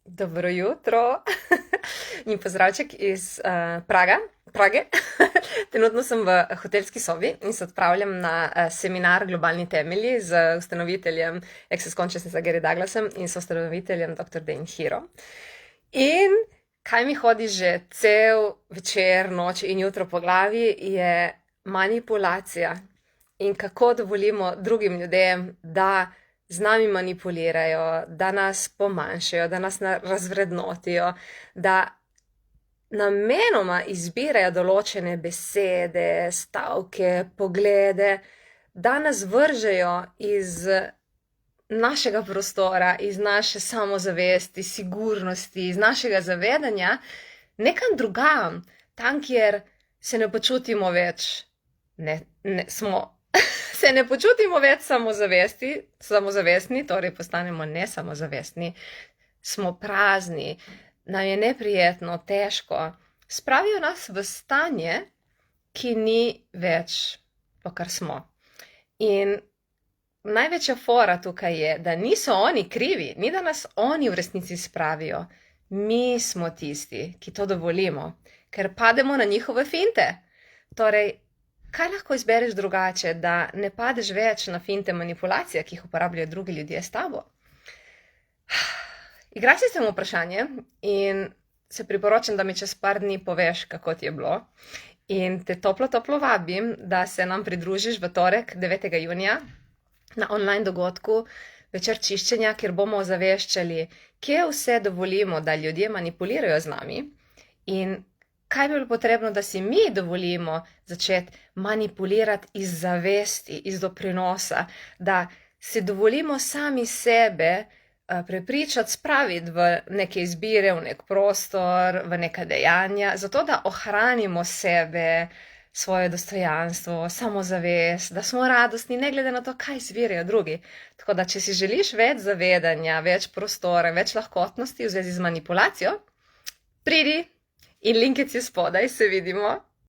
Dobro jutro in pozdravček iz Prage. Trenutno sem v hotelski sobi in se odpravljam na seminar Globalni temelji z ustanoviteljem Access Consciousnessa Gary Douglasom in soustanoviteljem dr. Dain Heero. In kaj mi hodi že cel večer, noč in jutro po glavi, je manipulacija in kako dovolimo drugim ljudem, da z nami manipulirajo, da nas pomanjšajo, da nas razvrednotijo, da namenoma izbirajo določene besede, stavke, poglede, da nas vržejo iz našega prostora, iz naše samozavesti, sigurnosti, iz našega zavedanja nekam drugam, tam, kjer se ne počutimo več, se ne počutimo več samozavestni, torej postanemo nesamozavestni, smo prazni, nam je neprijetno, težko, spravijo nas v stanje, ki ni več to, kar smo. In največja fora tukaj je, da niso oni krivi, ni da nas oni v resnici spravijo, mi smo tisti, ki to dovolimo, ker pademo na njihove finte. Torej, kaj lahko izbereš drugače, da ne padeš več na finte manipulacije, ki jih uporabljajo drugi ljudje s tabo? Igraj se s tem vprašanje in se priporočam, da mi čez par dni poveš, kako ti je bilo. In te toplo vabim, da se nam pridružiš v torek 9. junija na online dogodku Večer čiščenja, kjer bomo ozaveščali, kje vse dovolimo, da ljudje manipulirajo z nami in kaj bi bilo potrebno, da si mi dovolimo začeti manipulirati iz zavesti, iz doprinosa, da si dovolimo sami sebe prepričati, spraviti v neke izbire, v nek prostor, v neka dejanja, zato da ohranimo sebe, svoje dostojanstvo, samozavest, da smo radostni, ne glede na to, kaj izbirajo drugi. Tako da, če si želiš več zavedanja, več prostora, več lahkotnosti v zvezi z manipulacijo, pridi in link je spodaj, se vidimo.